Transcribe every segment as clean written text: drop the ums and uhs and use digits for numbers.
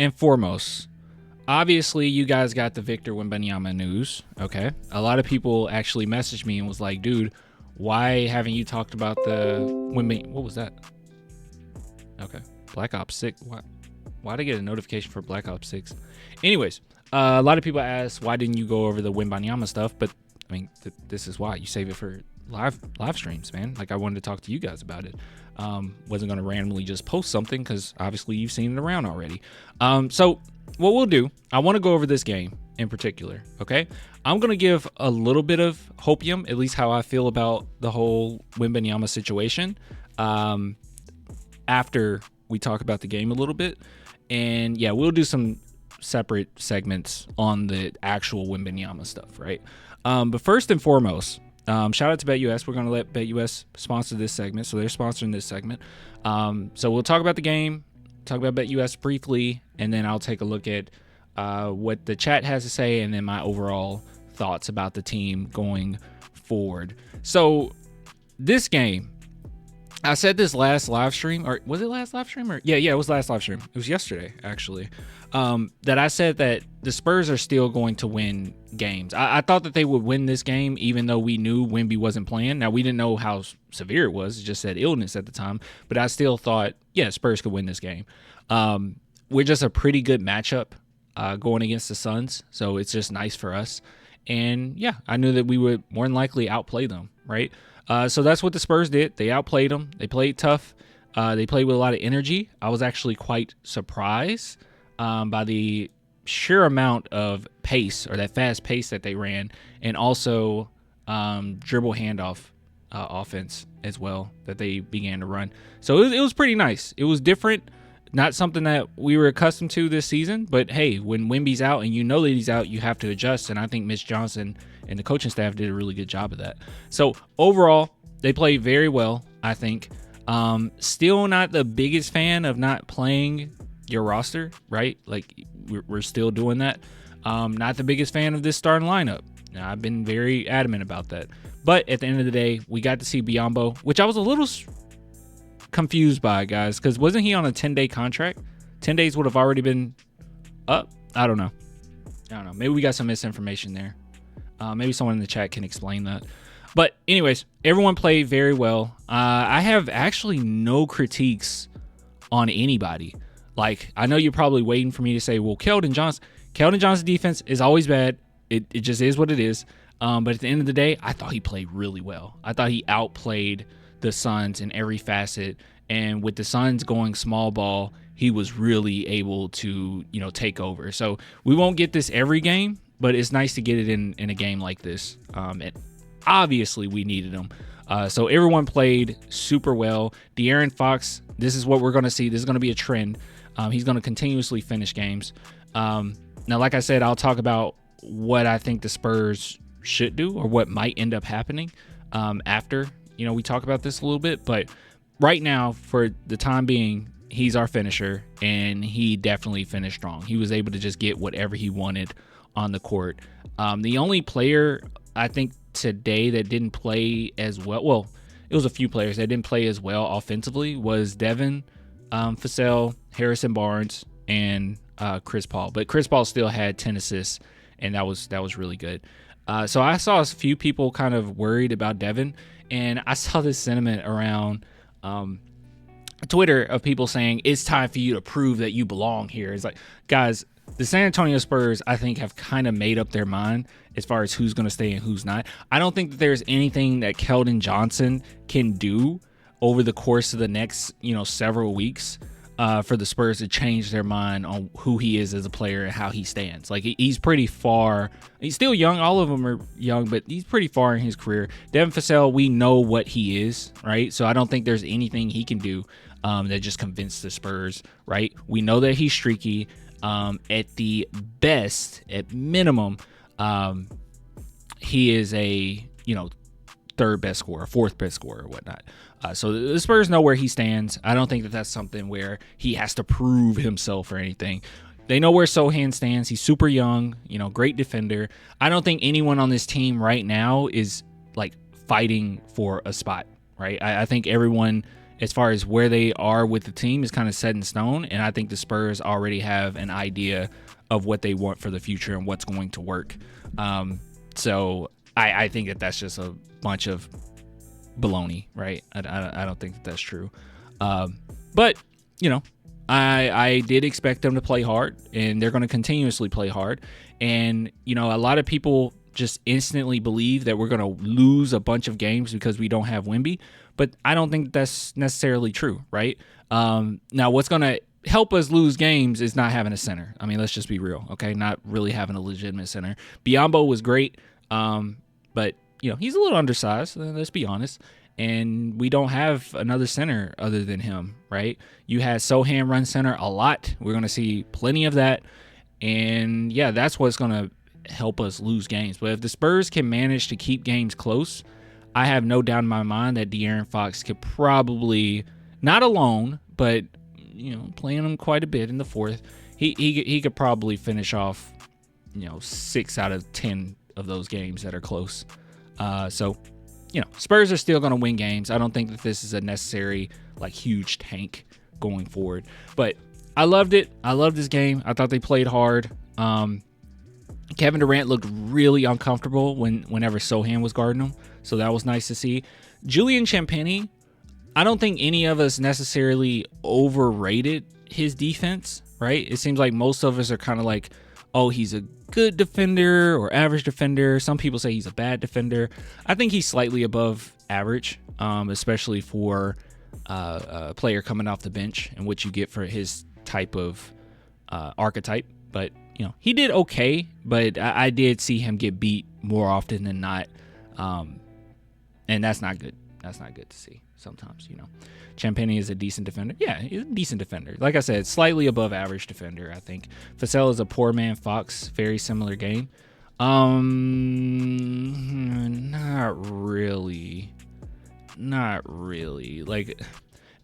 and foremost, obviously you guys got the Victor Wembanyama news. Okay. A lot of people actually messaged me and was like, dude, why haven't you talked about the Wembanyama? What was that? Okay. Black Ops 6. Why did I get a notification for Black Ops 6? Anyways, a lot of people asked, why didn't you go over the Wembanyama stuff? But I mean, this is why you save it for live streams, man. Like, I wanted to talk to you guys about it. Wasn't going to randomly just post something because obviously you've seen it around already. So what we'll do, I want to go over this game in particular. Okay. I'm going to give a little bit of hopium, at least how I feel about the whole Wembanyama situation. After we talk about the game a little bit, and yeah, we'll do some separate segments on the actual Wembanyama stuff, right? But first and foremost, shout out to BetUS. We're going to let BetUS sponsor this segment, so they're sponsoring this segment. So we'll talk about the game, talk about BetUS briefly, and then I'll take a look at what the chat has to say, and then my overall thoughts about the team going forward. So this game, I said this last live stream, or was it last live stream? Or yeah, it was last live stream. It was yesterday, actually. That I said that the Spurs are still going to win games. I thought that they would win this game, even though we knew Wemby wasn't playing. Now, we didn't know how severe it was. It just said illness at the time. But I still thought, yeah, Spurs could win this game. We're just a pretty good matchup going against the Suns, so it's just nice for us. And yeah, I knew that we would more than likely outplay them, right? So that's what the Spurs did. They outplayed them. They played tough. They played with a lot of energy. I was actually quite surprised by the sheer amount of pace, or that fast pace that they ran, and also dribble handoff offense as well that they began to run. So it was pretty nice. It was different. Not something that we were accustomed to this season, but hey, when Wemby's out and you know that he's out, you have to adjust, and I think Mitch Johnson and the coaching staff did a really good job of that. So overall, they played very well, I think. Still not the biggest fan of not playing your roster, right? Like, we're still doing that. Not the biggest fan of this starting lineup. Now, I've been very adamant about that. But at the end of the day, we got to see Biyombo, which I was a little confused by, guys, because wasn't he on a 10-day contract? 10 days would have already been up. I don't know. Maybe we got some misinformation there. Maybe someone in the chat can explain that. But anyways, everyone played very well. I have actually no critiques on anybody. Like, I know you're probably waiting for me to say, well, Keldon Johnson's defense is always bad. It just is what it is. But at the end of the day, I thought he played really well. I thought he outplayed the Suns in every facet, and with the Suns going small ball, he was really able to, take over. So we won't get this every game, but it's nice to get it in a game like this. And obviously we needed him. So everyone played super well. De'Aaron Fox, this is what we're going to see. This is going to be a trend. He's going to continuously finish games. Now, like I said, I'll talk about what I think the Spurs should do, or what might end up happening after we talk about this a little bit. But right now, for the time being, he's our finisher, and he definitely finished strong. He was able to just get whatever he wanted on the court. The only player I think today that didn't play as well, it was a few players that didn't play as well offensively, was Devin Vassell, Harrison Barnes, and Chris Paul. But Chris Paul still had 10 assists, and that was really good. So I saw a few people kind of worried about Devin, and I saw this sentiment around Twitter of people saying, it's time for you to prove that you belong here. It's like, guys, the San Antonio Spurs, I think, have kind of made up their mind as far as who's going to stay and who's not. I don't think that there's anything that Keldon Johnson can do over the course of the next, several weeks for the Spurs to change their mind on who he is as a player and how he stands. Like, he's pretty far. He's still young. All of them are young, but he's pretty far in his career. Devin Vassell, we know what he is, right? So I don't think there's anything he can do that just convinced the Spurs, right? We know that he's streaky. At the best, at minimum, he is a, third best scorer, fourth best scorer, or whatnot. So the Spurs know where he stands. I don't think that that's something where he has to prove himself or anything. They know where Sohan stands. He's super young, great defender. I don't think anyone on this team right now is like fighting for a spot, right? I think everyone as far as where they are with the team is kind of set in stone. And I think the Spurs already have an idea of what they want for the future and what's going to work. So I think that that's just a bunch of baloney, right? I don't think that that's true. But, you know, I did expect them to play hard, and they're going to continuously play hard. And, you know, a lot of people just instantly believe that we're going to lose a bunch of games because we don't have Wemby, but I don't think that's necessarily true, right? Now, what's going to help us lose games is not having a center. I mean, let's just be real, okay? Not really having a legitimate center. Biyombo was great, but, you know, he's a little undersized, let's be honest. And we don't have another center other than him, right? You had Sohan run center a lot. We're going to see plenty of that. And, yeah, that's what's going to help us lose games. But if the Spurs can manage to keep games close, I have no doubt in my mind that De'Aaron Fox could probably, not alone, but, you know, playing him quite a bit in the fourth, he could probably finish off, you know, 6 out of 10 of those games that are close. So, you know, Spurs are still going to win games. I don't think that this is a necessary, like, huge tank going forward. But I loved it. I loved this game. I thought they played hard. Kevin Durant looked really uncomfortable whenever Sohan was guarding him, so that was nice to see. Julian Champagnie, I don't think any of us necessarily overrated his defense, right? It seems like most of us are kind of like, oh, he's a good defender or average defender. Some people say he's a bad defender. I think he's slightly above average, especially for a player coming off the bench and what you get for his type of archetype. But, you know, he did okay, but I did see him get beat more often than not. And that's not good. That's not good to see sometimes, you know. Champagnie is a decent defender. Yeah, he's a decent defender. Like I said, slightly above average defender, I think. Vassell is a poor man Fox. Very similar game. Not really. Not really. Like,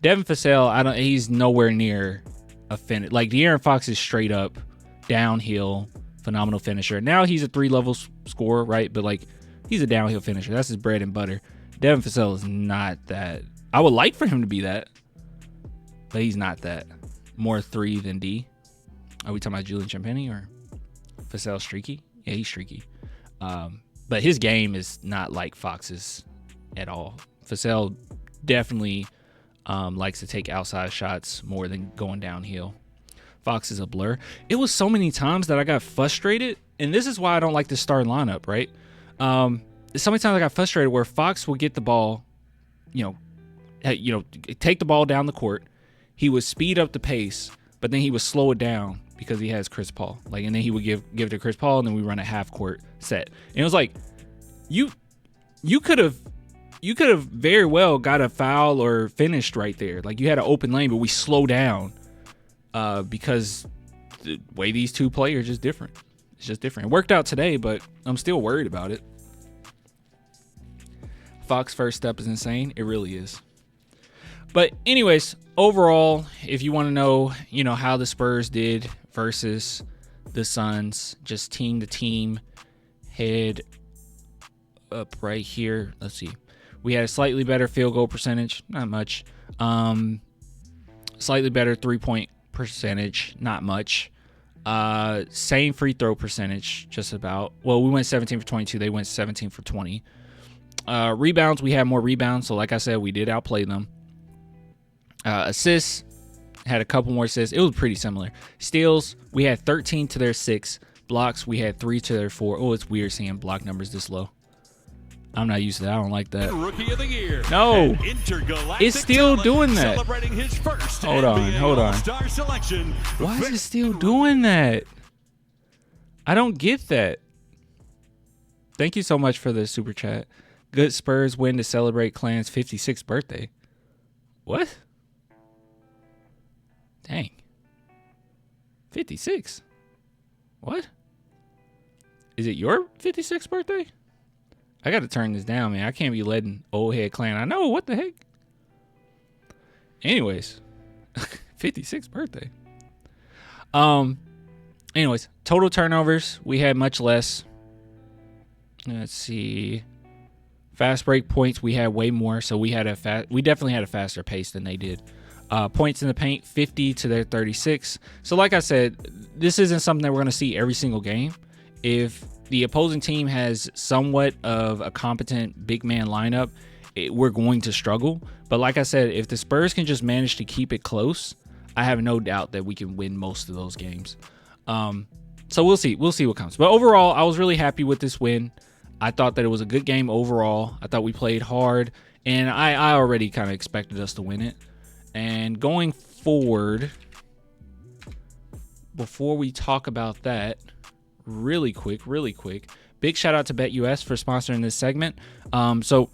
Devin Vassell, he's nowhere near a finish. Like, De'Aaron Fox is straight up downhill, phenomenal finisher. Now he's a 3-level scorer, right? But, like, he's a downhill finisher. That's his bread and butter. Devin Vassell is not that. I would like for him to be that, but he's not that. More 3 than D. Are we talking about Julian Champagnie or Vassell streaky? Yeah, he's streaky. But his game is not like Fox's at all. Vassell definitely likes to take outside shots more than going downhill. Fox is a blur. It was so many times that I got frustrated, and this is why I don't like the starting lineup, right? So many times I got frustrated where Fox would get the ball, take the ball down the court. He would speed up the pace, but then he would slow it down because he has Chris Paul. And then he would give it to Chris Paul, and then we run a half court set. And it was like, you could have very well got a foul or finished right there. Like, you had an open lane, but we slow down because the way these two play are just different. It's just different. It worked out today, but I'm still worried about it. Fox first step is insane. It really is. But anyways, overall, if you want to know, how the Spurs did versus the Suns, just team to team, head up right here. Let's see. We had a slightly better field goal percentage, not much. Slightly better 3-point percentage, not much. Same free throw percentage, just about. Well, we went 17 for 22. They went 17 for 20. Rebounds, we had more rebounds, so like I said, we did outplay them. Assists, had a couple more assists. It was pretty similar. Steals, we had 13 to their 6. Blocks, we had 3 to their 4. Oh, it's weird seeing block numbers this low. I'm not used to that. I don't like that. Rookie of the year. No, it's still doing that. Celebrating his first hold on. All-Star selection. Why is it still doing that? I don't get that. Thank you so much for the super chat. Good Spurs win to celebrate Clan's 56th birthday. What? Dang. 56? What? Is it your 56th birthday? I got to turn this down, man. I can't be letting old head Clan. I know. What the heck? Anyways. 56th birthday. Anyways. Total turnovers. We had much less. Let's see. Fast break points, we had way more, so we definitely had a faster pace than they did. Points in the paint, 50 to their 36. So like I said, this isn't something that we're going to see every single game. If the opposing team has somewhat of a competent big man lineup, we're going to struggle. But like I said, if the Spurs can just manage to keep it close, I have no doubt that we can win most of those games. So we'll see. We'll see what comes. But overall, I was really happy with this win. I thought that it was a good game overall. I thought we played hard, and I already kind of expected us to win it. And going forward, before we talk about that, really quick, big shout out to BetUS for sponsoring this segment. So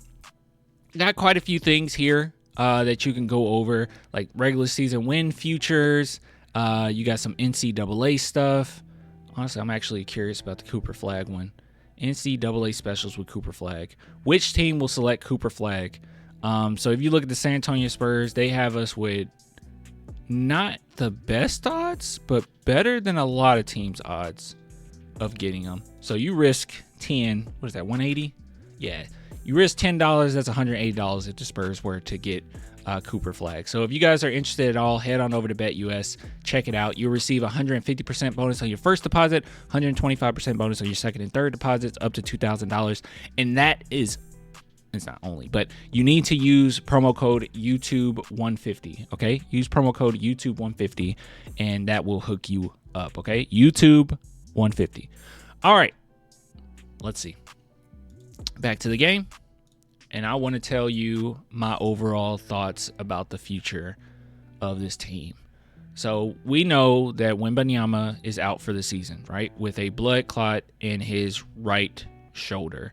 got quite a few things here that you can go over, like regular season win futures. You got some NCAA stuff. Honestly, I'm actually curious about the Cooper Flag one. NCAA specials with Cooper Flag. Which team will select Cooper Flag? So if you look at the San Antonio Spurs, they have us with not the best odds, but better than a lot of teams' odds of getting them. So you risk 10, what is that, 180? Yeah, you risk $10, that's $180 if the Spurs were to get Cooper Flag. So if you guys are interested at all, head on over to BetUS, check it out. You'll receive 150% bonus on your first deposit, 125% bonus on your second and third deposits, up to $2,000. And that is, it's not only, but you need to use promo code YouTube150, okay? Use promo code YouTube150, and that will hook you up, okay? YouTube150. All right, let's see. Back to the game. And I want to tell you my overall thoughts about the future of this team. So we know that Wembanyama is out for the season, right? With a blood clot in his right shoulder.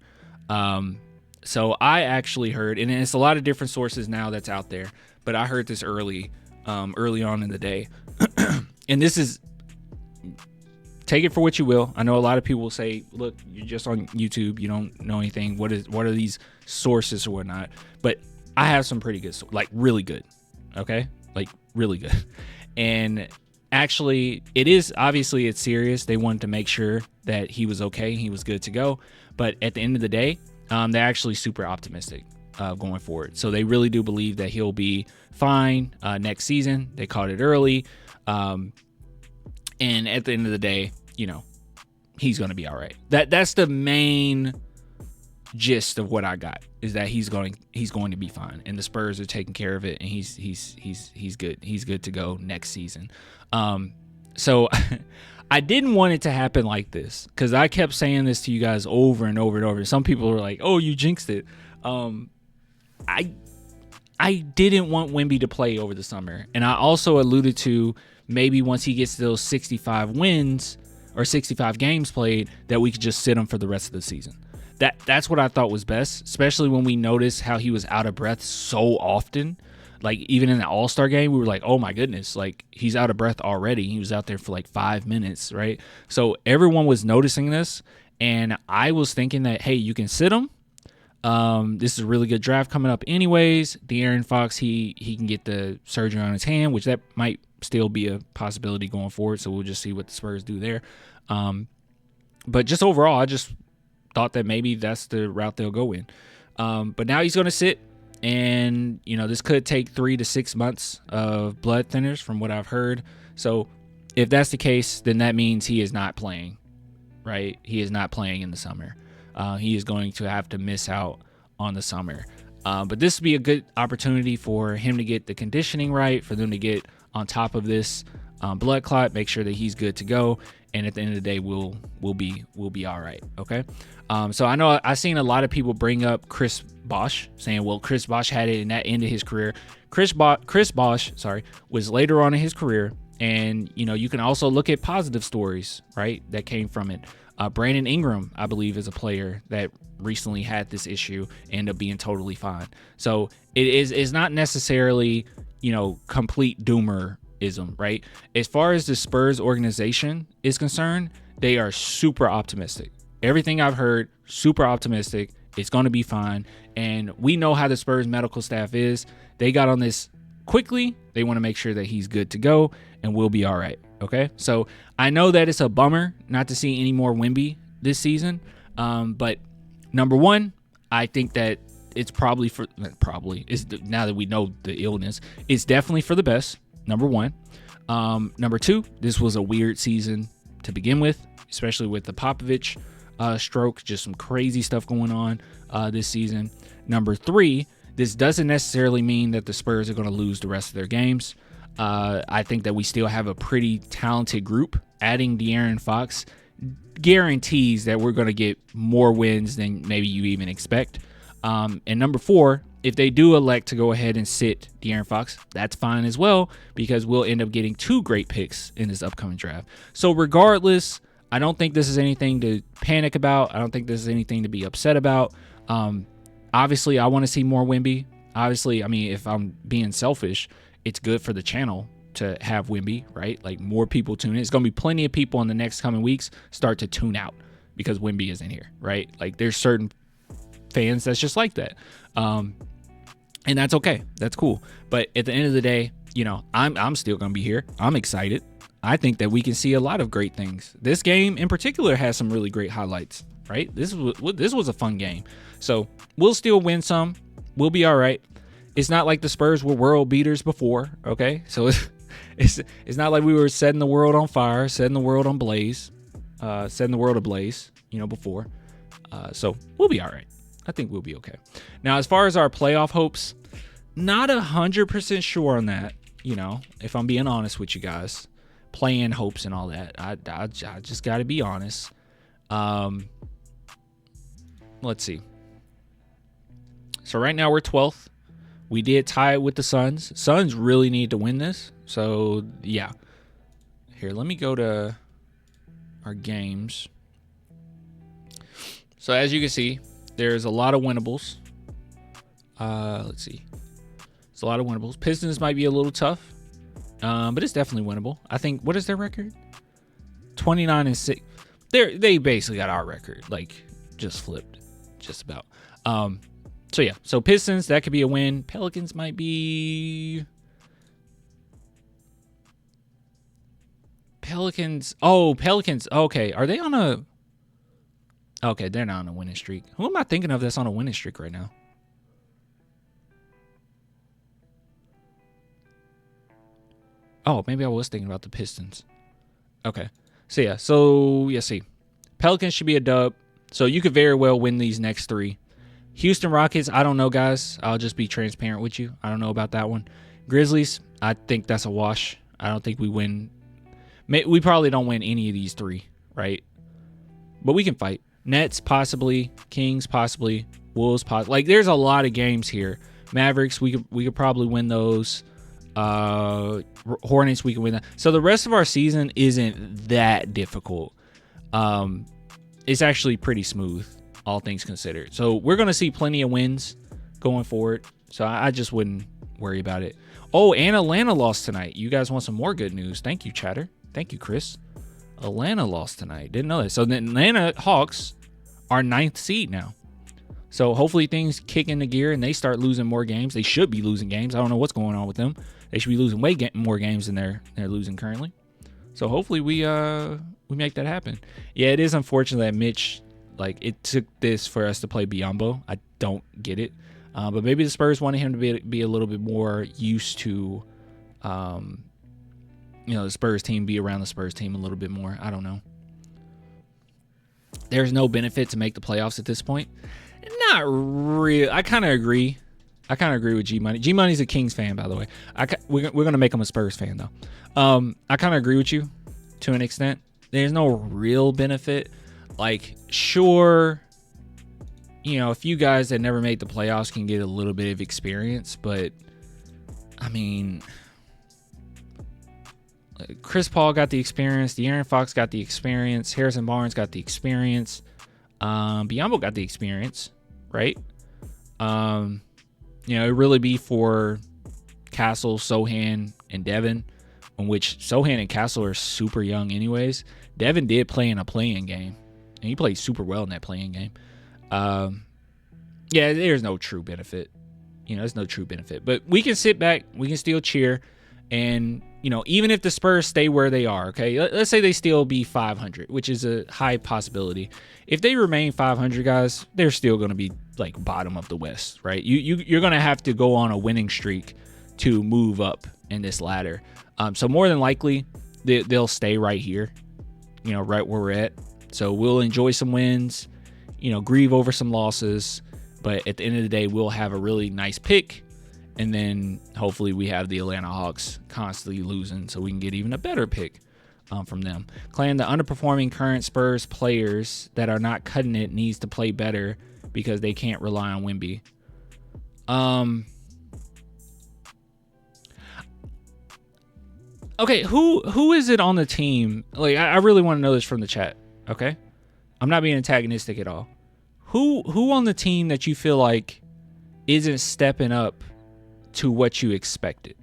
So I actually heard, and it's a lot of different sources now that's out there, but I heard this early on in the day. And this is, take it for what you will. I know a lot of people will say, look, you're just on YouTube, you don't know anything. What are these sources or whatnot? But I have some pretty good, like really good. Okay? Like really good. And actually, it's serious. They wanted to make sure that he was okay, he was good to go. But at the end of the day, they're actually super optimistic going forward. So they really do believe that he'll be fine next season. They caught it early. And at the end of the day, you know, he's going to be all right. That's the main gist of what I got, is that he's going to be fine, and the Spurs are taking care of it, and he's good. He's good to go next season. So I didn't want it to happen like this, because I kept saying this to you guys over and over and over. Some people were like, "Oh, you jinxed it." I didn't want Wemby to play over the summer, and I also alluded to maybe once he gets to those 65 wins or 65 games played, that we could just sit him for the rest of the season. That's what I thought was best, especially when we noticed how he was out of breath so often. Like even in the All-Star game, we were like, oh my goodness, like he's out of breath already. He was out there for like 5 minutes, right? So everyone was noticing this, and I was thinking that, hey, you can sit him. This is a really good draft coming up anyways. De'Aaron Fox, he can get the surgery on his hand, which that might still be a possibility going forward. So we'll just see what the Spurs do there. But just overall, I just thought that maybe that's the route they'll go in. But now he's going to sit, and you know, this could take 3 to 6 months of blood thinners from what I've heard. So if that's the case, then that means he is not playing, right? He is not playing in the summer. He is going to have to miss out on the summer. But this would be a good opportunity for him to get the conditioning right, for them to get on top of this blood clot, make sure that he's good to go, and at the end of the day, we'll be all right. Okay. So I know I've seen a lot of people bring up Chris Bosh, saying, well, Chris Bosh had it and that ended his career. Chris Bosh, was later on in his career, and you know, you can also look at positive stories, right, that came from it. Brandon Ingram, I believe, is a player that recently had this issue and ended up being totally fine. So it's not necessarily, you know, complete doomerism, right? As far as the Spurs organization is concerned, they are super optimistic. Everything I've heard, super optimistic. It's going to be fine. And we know how the Spurs medical staff is. They got on this quickly. They want to make sure that he's good to go, and we'll be all right. Okay, so I know that it's a bummer not to see any more Wemby this season, but number one, I think that it's now that we know the illness, it's definitely for the best. Number one. Number two, this was a weird season to begin with, especially with the Popovich stroke. Just some crazy stuff going on this season. Number three, this doesn't necessarily mean that the Spurs are going to lose the rest of their games. I think that we still have a pretty talented group. Adding De'Aaron Fox guarantees that we're going to get more wins than maybe you even expect. And number four, if they do elect to go ahead and sit De'Aaron Fox, that's fine as well, because we'll end up getting 2 great picks in this upcoming draft. So regardless, I don't think this is anything to panic about. I don't think this is anything to be upset about. Obviously, I want to see more Wemby. Obviously, I mean, if I'm being selfish, it's good for the channel to have Wemby, right? Like, more people tune in. It's going to be plenty of people in the next coming weeks start to tune out because Wemby isn't here, right? Like, there's certain fans that's just like that. And that's okay. That's cool. But at the end of the day, you know, I'm still going to be here. I'm excited. I think that we can see a lot of great things. This game in particular has some really great highlights, right? This was a fun game. So we'll still win some. We'll be all right. It's not like the Spurs were world beaters before, okay? So it's not like we were setting the world on fire, setting the world ablaze, you know, before. So we'll be all right. I think we'll be okay. Now, as far as our playoff hopes, not 100% sure on that, you know, if I'm being honest with you guys. Playing hopes and all that. I just got to be honest. Let's see. So right now we're 12th. We did tie it with the Suns. Suns really need to win this. So, yeah. Here, let me go to our games. So as you can see, there's a lot of winnables. Let's see. It's a lot of winnables. Pistons might be a little tough. But it's definitely winnable. I think, what is their record? 29-6. They basically got our record, like, just flipped, just about. So yeah, so Pistons, that could be a win. Pelicans might be. Pelicans. Okay, are they on a? Okay, they're not on a winning streak. Who am I thinking of that's on a winning streak right now? Oh, maybe I was thinking about the Pistons. Okay. See. Pelicans should be a dub. So you could very well win these next 3. Houston Rockets, I don't know, guys. I'll just be transparent with you. I don't know about that one. Grizzlies, I think that's a wash. I don't think we win. We probably don't win any of these 3, right? But we can fight. Nets, possibly. Kings, possibly. Wolves, possibly. Like, there's a lot of games here. Mavericks, we could probably win those. Hornets, we can win that. So the rest of our season isn't that difficult. It's actually pretty smooth, all things considered. So we're going to see plenty of wins going forward. So I just wouldn't worry about it. Oh, and Atlanta lost tonight. You guys want some more good news? Thank you, chatter. Thank you, Chris. Atlanta lost tonight. Didn't know that. So the Atlanta Hawks are 9th seed now. So hopefully things kick into gear and they start losing more games. They should be losing games. I don't know what's going on with them. They should be losing more games than they're losing currently. So hopefully we make that happen. Yeah, it is unfortunate that Mitch, like, it took this for us to play Biyombo. I don't get it. But maybe the Spurs wanted him to be a little bit more used to, the Spurs team, be around the Spurs team a little bit more. I don't know. There's no benefit to make the playoffs at this point. Not real. I kind of agree. With G Money. G Money's a Kings fan, by the way. We're gonna make him a Spurs fan though. I kind of agree with you to an extent. There's no real benefit. Like, sure, a few guys that never made the playoffs can get a little bit of experience, but I mean, Chris Paul got the experience. De'Aaron Fox got the experience. Harrison Barnes got the experience. Biyombo got the experience, right? It really be for Castle, Sohan, and Devin, in which Sohan and Castle are super young anyways. Devin did play in a play-in game, and he played super well in that play-in game. There's no true benefit. There's no true benefit. But we can sit back, we can still cheer, And, even if the Spurs stay where they are, okay, let's say they still be 500, which is a high possibility. If they remain 500, guys, they're still going to be like bottom of the West, right? You're going to have to go on a winning streak to move up in this ladder. So more than likely, they'll stay right here, right where we're at. So we'll enjoy some wins, grieve over some losses. But at the end of the day, we'll have a really nice pick. And then hopefully we have the Atlanta Hawks constantly losing so we can get even a better pick from them. Claim the underperforming current Spurs players that are not cutting it needs to play better because they can't rely on Wemby. Okay, who is it on the team? Like, I really want to know this from the chat, okay? I'm not being antagonistic at all. Who on the team that you feel like isn't stepping up to what you expected?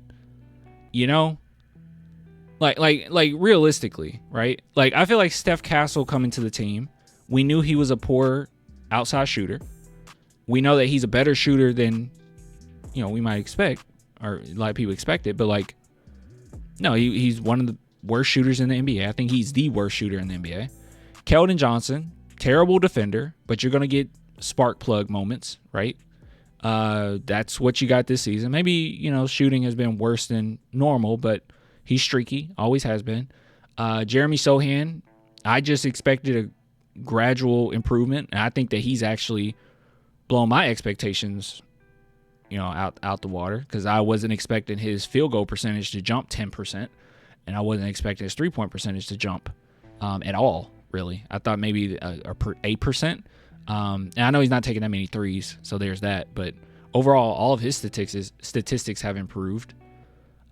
Like realistically, right? Like, I feel like Steph Castle coming to the team, we knew he was a poor outside shooter. We know that he's a better shooter than we might expect, or a lot of people expected, but like, no, he's one of the worst shooters in the NBA. I think he's the worst shooter in the NBA. Keldon Johnson, terrible defender, but you're gonna get spark plug moments, right? That's what you got this season. Maybe, shooting has been worse than normal, but he's streaky, always has been. Jeremy Sohan, I just expected a gradual improvement, and I think that he's actually blown my expectations, out the water, because I wasn't expecting his field goal percentage to jump 10%, and I wasn't expecting his 3-point percentage to jump at all, really. I thought maybe 8%. And I know he's not taking that many threes, so there's that. But overall, all of his statistics have improved.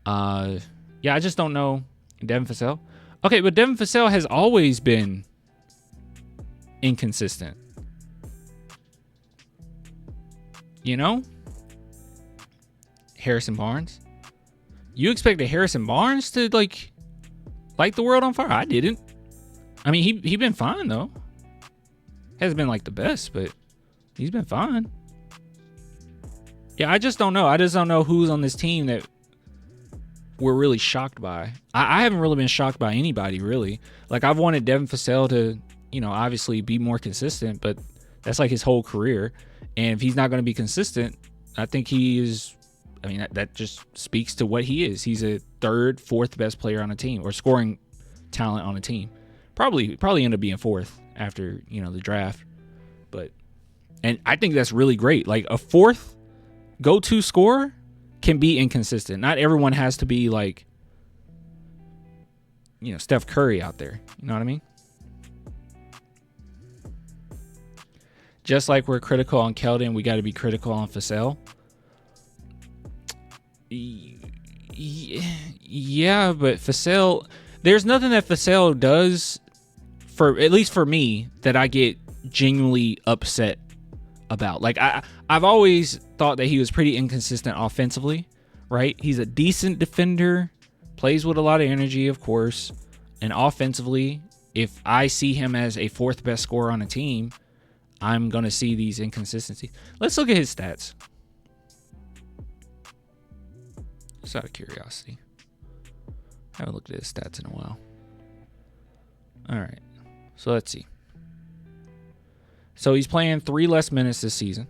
I just don't know Devin Vassell. Okay, but Devin Vassell has always been inconsistent. Harrison Barnes. You expected Harrison Barnes to light the world on fire? I didn't. I mean, he been fine though. Hasn't been like the best, but he's been fine. Yeah, I just don't know. I just don't know who's on this team that we're really shocked by. I haven't really been shocked by anybody, really. Like, I've wanted Devin Vassell to, obviously be more consistent, but that's like his whole career. And if he's not going to be consistent, I think he is. I mean, that just speaks to what he is. He's a third, fourth best player on a team, or scoring talent on a team. Probably end up being fourth after, the draft. And I think that's really great. Like, a fourth go-to scorer can be inconsistent. Not everyone has to be like, Steph Curry out there. You know what I mean? Just like we're critical on Keldon, we got to be critical on Vassell. Yeah, but Vassell, there's nothing that Vassell does, at least for me, that I get genuinely upset about. Like, I've always thought that he was pretty inconsistent offensively, right? He's a decent defender, plays with a lot of energy, of course, and offensively, if I see him as a fourth best scorer on a team, I'm going to see these inconsistencies. Let's look at his stats. Just out of curiosity. I haven't looked at his stats in a while. All right. So let's see. So he's playing 3 less minutes this season.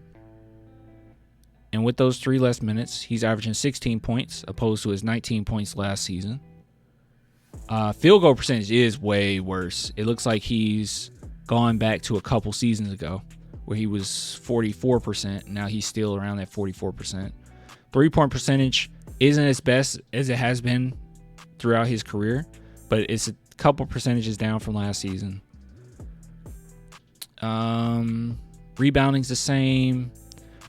And with those 3 less minutes, he's averaging 16 points opposed to his 19 points last season. Field goal percentage is way worse. It looks like he's gone back to a couple seasons ago where he was 44%. Now he's still around that 44%. 3-point percentage isn't as best as it has been throughout his career, but it's a couple percentages down from last season. Rebounding's the same.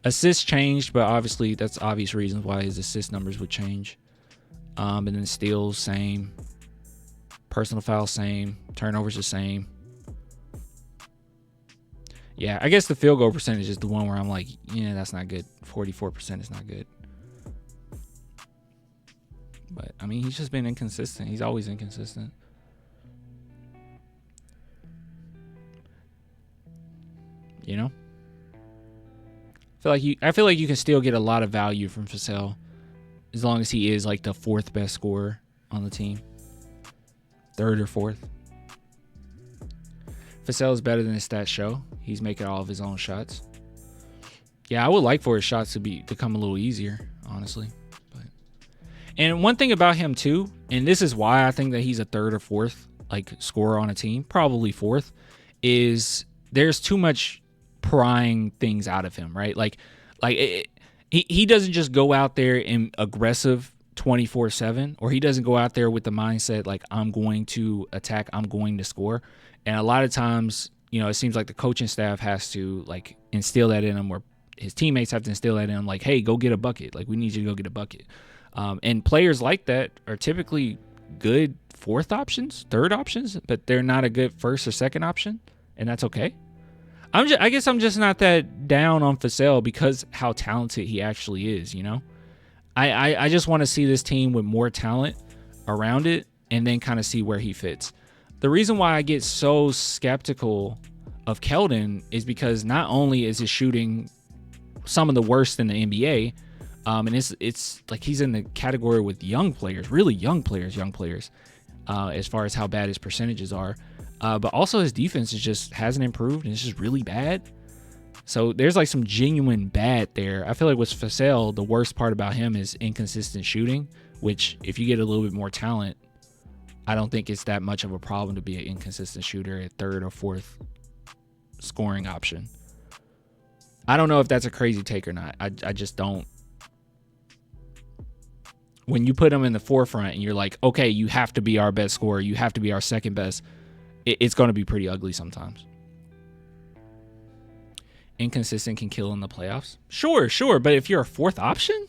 Assists changed, but obviously that's obvious reasons why his assist numbers would change. And then steals, same. Personal fouls, same. Turnovers, the same. Yeah, I guess the field goal percentage is the one where I'm like, yeah, that's not good. 44% is not good. But, I mean, he's just been inconsistent. He's always inconsistent. I feel like you can still get a lot of value from Vassell as long as he is like the fourth best scorer on the team. Third or fourth. Vassell is better than his stats show. He's making all of his own shots. Yeah, I would like for his shots to come a little easier, honestly. And one thing about him too, and this is why I think that he's a third or fourth like scorer on a team, probably fourth, is there's too much prying things out of him, right? He doesn't just go out there and aggressive 24/7, or he doesn't go out there with the mindset like I'm going to attack, I'm going to score. And a lot of times, it seems like the coaching staff has to like instill that in him, or his teammates have to instill that in him, like, hey, go get a bucket. Like, we need you to go get a bucket. And players like that are typically good fourth options, third options, but they're not a good first or second option, and that's okay. I guess I'm just not that down on Vassell because how talented he actually is, I just want to see this team with more talent around it and then kind of see where he fits. The reason why I get so skeptical of Keldon is because not only is his shooting some of the worst in the NBA, and it's like he's in the category with young players, really young players, as far as how bad his percentages are. But also his defense just hasn't improved, and it's just really bad. So there's like some genuine bad there. I feel like with Vassell, the worst part about him is inconsistent shooting, which if you get a little bit more talent, I don't think it's that much of a problem to be an inconsistent shooter at third or fourth scoring option. I don't know if that's a crazy take or not. I just don't. When you put him in the forefront and you're like, okay, you have to be our best scorer, you have to be our second best, it's going to be pretty ugly sometimes. Inconsistent can kill in the playoffs. Sure. But if you're a fourth option,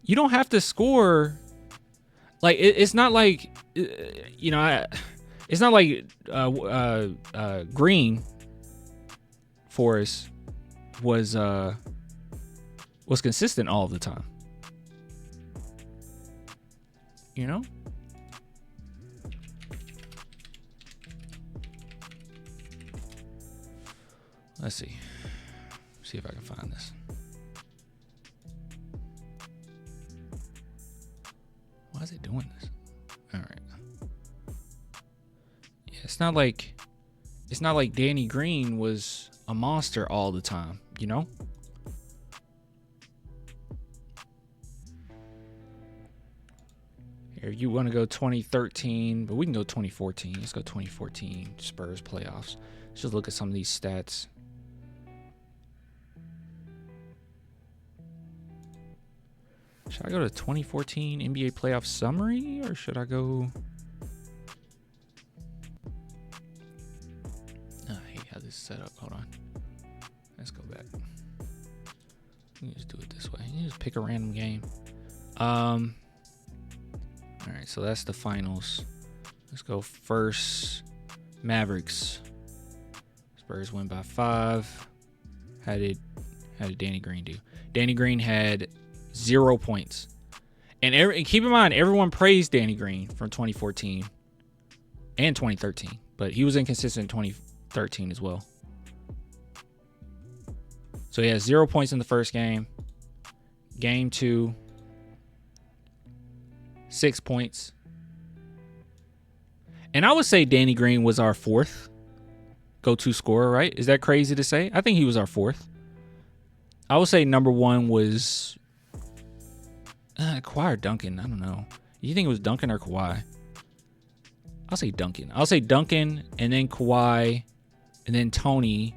you don't have to score. Like, it's not like, it's not like Green for us was consistent all of the time. Let's see if I can find this. Why is it doing this? All right. Yeah, it's not like Danny Green was a monster all the time, Here, you want to go 2013, but we can go 2014. Let's go 2014 Spurs playoffs. Let's just look at some of these stats. Should I go to 2014 NBA playoff summary, or should I go? I hate how this is set up. Hold on. Let's go back. We can just do it this way. You just pick a random game. All right, so that's the finals. Let's go first. Mavericks. Spurs win by 5. How did Danny Green do? Danny Green had 0 points. And keep in mind, everyone praised Danny Green from 2014 and 2013, but he was inconsistent in 2013 as well. So he has 0 points in the first game. Game 2, 6 points. And I would say Danny Green was our fourth go-to scorer, right? Is that crazy to say? I think he was our fourth. I would say number 1 was Kawhi or Duncan. I don't know. You think it was Duncan or Kawhi? I'll say Duncan. And then Kawhi, and then Tony.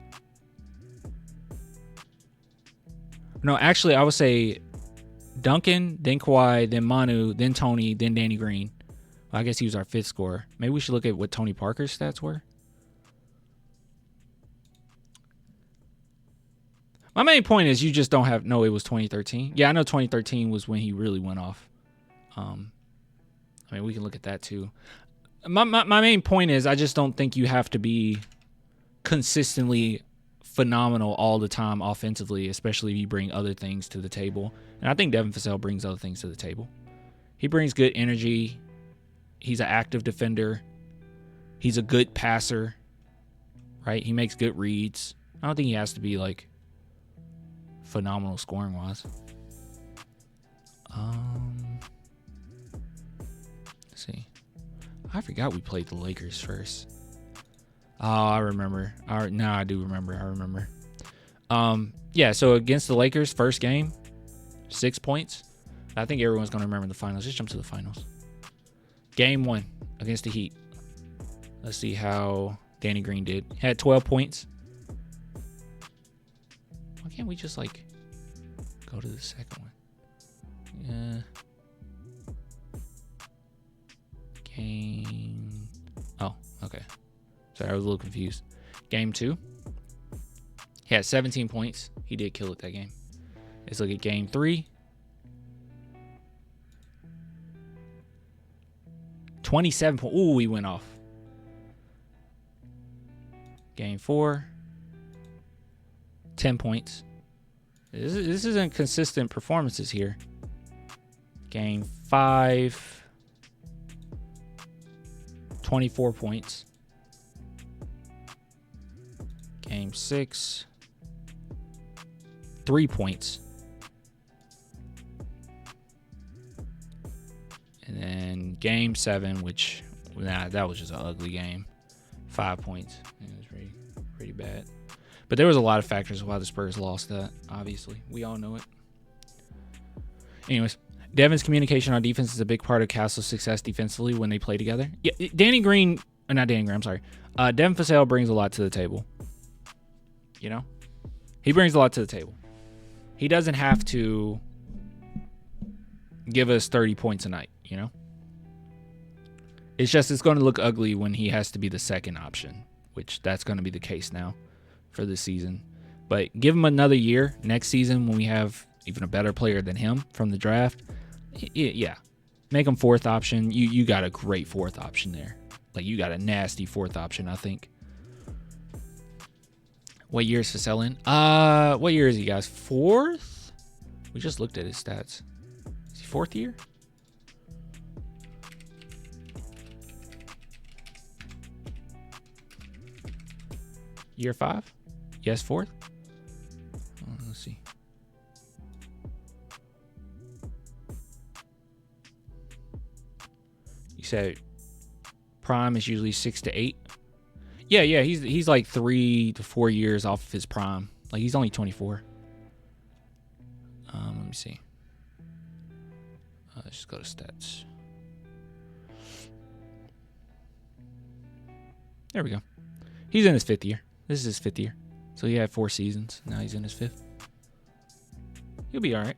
No, actually, I would say Duncan, then Kawhi, then Manu, then Tony, then Danny Green. Well, I guess he was our fifth scorer. Maybe we should look at what Tony Parker's stats were. My main point is you just don't have... No, it was 2013. Yeah, I know 2013 was when he really went off. I mean, we can look at that too. My main point is I just don't think you have to be consistently phenomenal all the time offensively, especially if you bring other things to the table. And I think Devin Vassell brings other things to the table. He brings good energy. He's an active defender. He's a good passer, right? He makes good reads. I don't think he has to be like phenomenal scoring wise. Let's see. I forgot we played the Lakers first. Oh, I remember. No, I do remember. I remember. Yeah, so against the Lakers, first game, 6 points. I think everyone's going to remember the finals. Just jump to the finals. Game 1 against the Heat. Let's see how Danny Green did. Had 12 points. Why can't we just, like, go to the second one? Yeah. Game. Oh, okay. Sorry, I was a little confused. Game 2. He had 17 points. He did kill it that game. Let's look at game 3. 27 points. Ooh, he went off. Game 4. 10 points. This isn't consistent performances here. Game 5. 24 points. Game 6. 3 points. And then game 7, which that was just an ugly game. 5 points. It was pretty bad. But there was a lot of factors why the Spurs lost that, obviously. We all know it. Anyways, Devin's communication on defense is a big part of Castle's success defensively when they play together. Yeah, not Danny Green, I'm sorry. Devin Vassell brings a lot to the table. You know? He brings a lot to the table. He doesn't have to give us 30 points a night, you know? It's going to look ugly when he has to be the second option, which that's going to be the case now for this season. But give him another year next season when we have even a better player than him from the draft. Yeah. Make him fourth option. You got a great fourth option there. Like, you got a nasty fourth option, I think. What year is Vassell in? What year is he, guys? Fourth? We just looked at his stats. Is he fourth year? Year 5? Yes, fourth? Let's see. You said prime is usually 6 to 8. Yeah, he's like 3 to 4 years off of his prime. Like, he's only 24. Let me see. Let's just go to stats. There we go. He's in his 5th year. This is his 5th year. So he had 4 seasons. Now he's in his 5th. He'll be all right.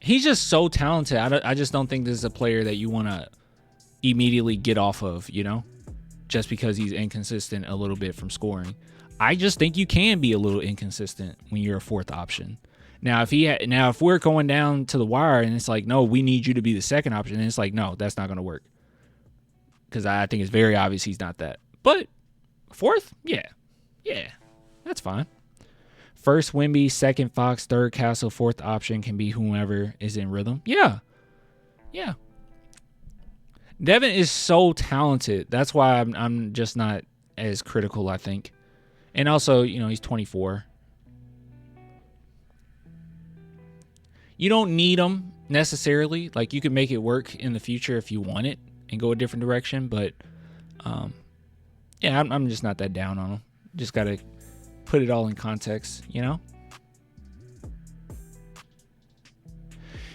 He's just so talented. I just don't think this is a player that you want to immediately get off of, you know? Just because he's inconsistent a little bit from scoring. I just think you can be a little inconsistent when you're a fourth option. Now, if we're going down to the wire and it's like, no, we need you to be the second option, and it's like, no, that's not going to work. Because I think it's very obvious he's not that. But fourth, yeah, that's fine. First Wemby, second Fox, third Castle, fourth option can be whomever is in rhythm. Yeah. Devin is so talented. That's why I'm just not as critical, I think. And also, you know, he's 24. You don't need him necessarily. Like, you can make it work in the future if you want it and go a different direction. But, yeah, I'm just not that down on him. Just got to put it all in context, you know?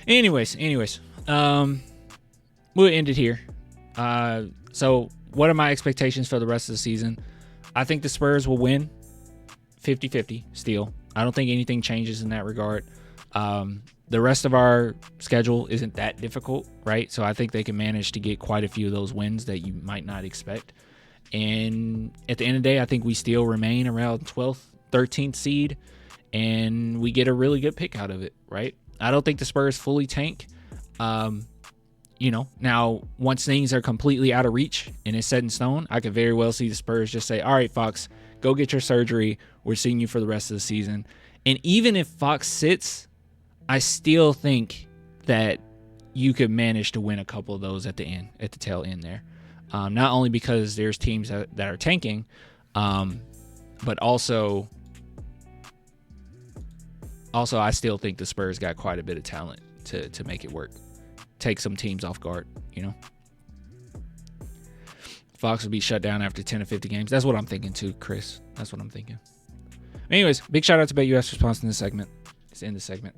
Anyways, we'll end it here. So what are my expectations for the rest of the season? I think the Spurs will win 50-50 still. I don't think anything changes in that regard. The rest of our schedule isn't that difficult, right? So I think they can manage to get quite a few of those wins that you might not expect. And at the end of the day, I think we still remain around 12th, 13th seed, and we get a really good pick out of it, right? I don't think the Spurs fully tank. You know, now once things are completely out of reach and it's set in stone, I could very well see the Spurs just say, all right, Fox, go get your surgery. We're seeing you for the rest of the season. And even if Fox sits, I still think that you could manage to win a couple of those at the tail end there. Not only because there's teams that are tanking, but also Also, I still think the Spurs got quite a bit of talent to make it work. Take some teams off guard, Fox will be shut down after 10 or 50 games. That's what I'm thinking too, Chris. That's what I'm thinking. Anyways, big shout out to BetUS for sponsoring this segment. It's in the segment.